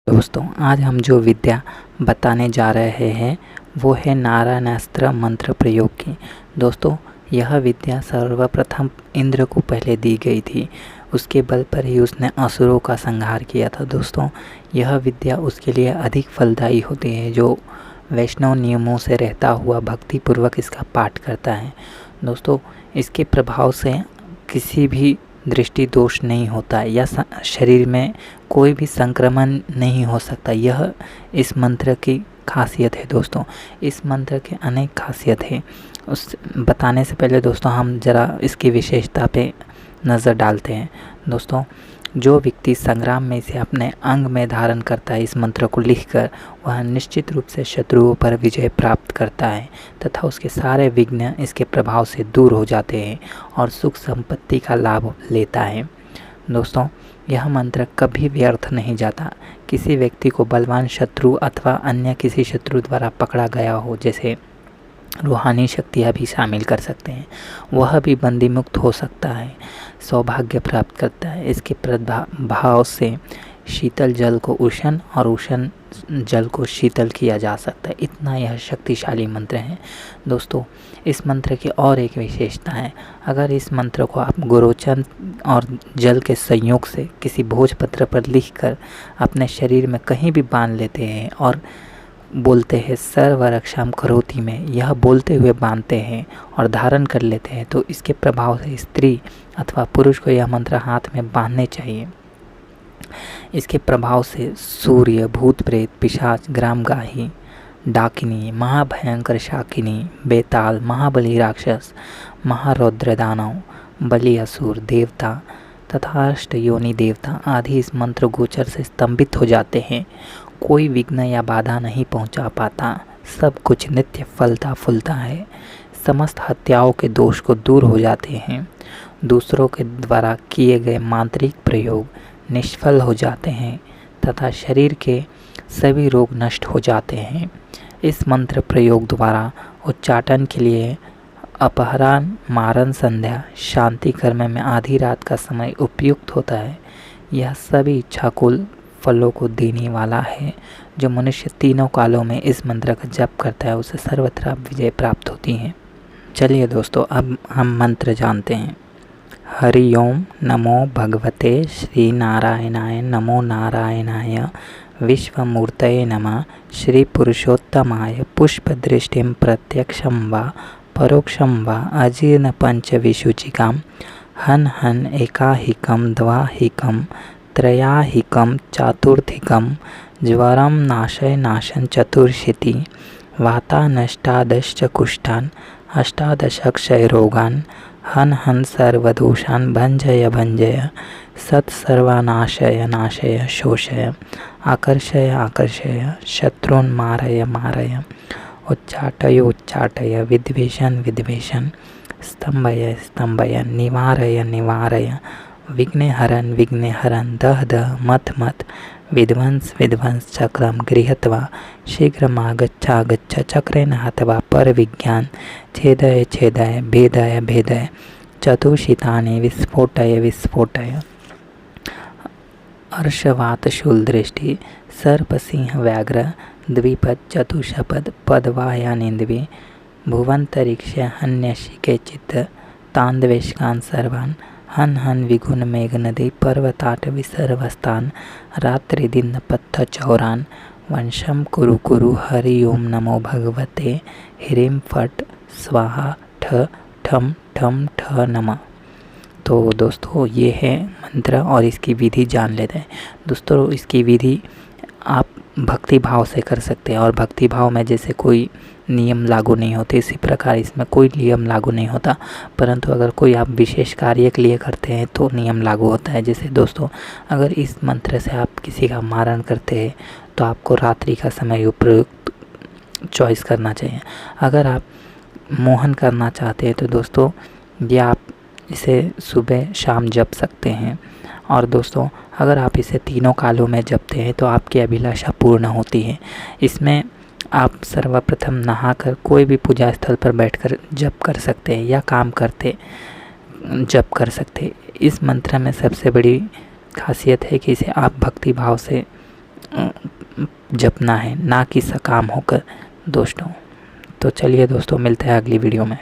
दोस्तों, आज हम जो विद्या बताने जा रहे हैं वो है नारायणास्त्र मंत्र प्रयोग की। दोस्तों, यह विद्या सर्वप्रथम इंद्र को पहले दी गई थी। उसके बल पर ही उसने असुरों का संहार किया था। दोस्तों, यह विद्या उसके लिए अधिक फलदायी होती है जो वैष्णव नियमों से रहता हुआ भक्तिपूर्वक इसका पाठ करता है। दोस्तों, इसके प्रभाव से किसी भी दृष्टि दोष नहीं होता या शरीर में कोई भी संक्रमण नहीं हो सकता। यह इस मंत्र की खासियत है। दोस्तों, इस मंत्र के अनेक खासियत है। उस बताने से पहले दोस्तों हम ज़रा इसकी विशेषता पे नज़र डालते हैं। दोस्तों, जो व्यक्ति संग्राम में इसे अपने अंग में धारण करता है, इस मंत्र को लिखकर, वह निश्चित रूप से शत्रुओं पर विजय प्राप्त करता है तथा उसके सारे विघ्न इसके प्रभाव से दूर हो जाते हैं और सुख संपत्ति का लाभ लेता है। दोस्तों, यह मंत्र कभी व्यर्थ नहीं जाता। किसी व्यक्ति को बलवान शत्रु अथवा अन्य किसी शत्रु द्वारा पकड़ा गया हो, जैसे रूहानी शक्तियाँ भी शामिल कर सकते हैं, वह भी बंदी मुक्त हो सकता है, सौभाग्य प्राप्त करता है। इसके प्रभाव से शीतल जल को उष्ण और उष्ण जल को शीतल किया जा सकता है। इतना यह शक्तिशाली मंत्र है। दोस्तों, इस मंत्र की और एक विशेषता है। अगर इस मंत्र को आप गुरोचन और जल के संयोग से किसी भोजपत्र पर लिखकर अपने शरीर में कहीं भी बांध लेते हैं और बोलते हैं सर्वरक्षाम करोति में, यह बोलते हुए बांधते हैं और धारण कर लेते हैं, तो इसके प्रभाव से स्त्री अथवा पुरुष को यह मंत्र हाथ में बांधने चाहिए। इसके प्रभाव से सूर्य, भूत प्रेत, पिशाच, ग्रामगाही, डाकिनी, महाभयंकर शाकिनी, बेताल, महाबली राक्षस, महारौद्र दानव, बलि असुर, देवता तथा अष्टयोनि देवता आदि इस मंत्र गोचर से स्तंभित हो जाते हैं। कोई विघ्न या बाधा नहीं पहुंचा पाता। सब कुछ नित्य फलता फूलता है। समस्त हत्याओं के दोष को दूर हो जाते हैं। दूसरों के द्वारा किए गए मांत्रिक प्रयोग निष्फल हो जाते हैं तथा शरीर के सभी रोग नष्ट हो जाते हैं। इस मंत्र प्रयोग द्वारा उच्चाटन के लिए अपहरण, मारन, संध्या, शांति कर्म में आधी रात का समय उपयुक्त होता है। यह सभी इच्छाकुल फलों को देने वाला है। जो मनुष्य तीनों कालों में इस मंत्र का जप करता है उसे सर्वत्र विजय प्राप्त होती है। चलिए दोस्तों, अब हम मंत्र जानते हैं। हरि ओम नमो भगवते श्री नारायणाय नमो नारायणाय विश्वमूर्तये नमः श्री पुरुषोत्तमाय पुष्पदृष्टिं प्रत्यक्षं वा परोक्षं वा अजीर्ण पंचविशुचिकां हन हन एकाहिकं द्वाहिकं त्रयाहिकं चतुर्थिकं ज्वरं नाशय नाशन चतुर्शीति वातानष्टादश कुष्ठान् अष्टादशक्षयरोगान् हन हन सर्वदोषान् भञ्जय भञ्जय सत्सर्वनाशय नाशय शोषय आकर्षय आकर्षय शत्रून् मारय मारय उच्चाटय उच्चाटय विद्वेषन् विद्वेषन् स्तंभय स्तंभय निवारय निवारय विघ्नहरन् विघ्नहरन् दह दह मथ मथ विध्वंस विध्वंस चक्रम गृहत्वा शीघ्रमागच्छ चक्रेण हत्वा परविज्ञान छेदय छेदय भेदय भेदय चतुशितानि विस्फोटय विस्फोटय अर्शवात शूलदृष्टि सर्पसिंह व्याघ्र द्विपद चतुष्पद पदवायानिन्द्वि भुवन्तरिक्ष हन्यशिके चित्त तान्द्वेष्कान् सर्वान् हन हन विगुण मेघ नदी पर्वताट विसर्वस्तान रात्रि दिन पत्थ चौरान वंशम कुरु कुरु हरि ओम नमो भगवते ह्रीं फट स्वाहा ठ ठम ठम ठ नमः। तो दोस्तों, ये है मंत्र और इसकी विधि जान लेते हैं। दोस्तों, इसकी विधि आप भक्ति भाव से कर सकते हैं और भक्ति भाव में जैसे कोई नियम लागू नहीं होते, इसी प्रकार इसमें कोई नियम लागू नहीं होता, परंतु अगर कोई आप विशेष कार्य के लिए करते हैं तो नियम लागू होता है। जैसे दोस्तों, अगर इस मंत्र से आप किसी का मारण करते हैं तो आपको रात्रि का समय उपयुक्त चॉइस करना चाहिए। अगर आप मोहन करना चाहते हैं तो दोस्तों ये आप इसे सुबह शाम जप सकते हैं। और दोस्तों, अगर आप इसे तीनों कालों में जपते हैं तो आपकी अभिलाषा पूर्ण होती है। इसमें आप सर्वप्रथम नहाकर कोई भी पूजा स्थल पर बैठकर जप कर सकते हैं या काम करते जप कर सकते हैं। इस मंत्र में सबसे बड़ी खासियत है कि इसे आप भक्ति भाव से जपना है, ना कि सकाम होकर दोस्तों। तो चलिए दोस्तों, मिलते हैं अगली वीडियो में।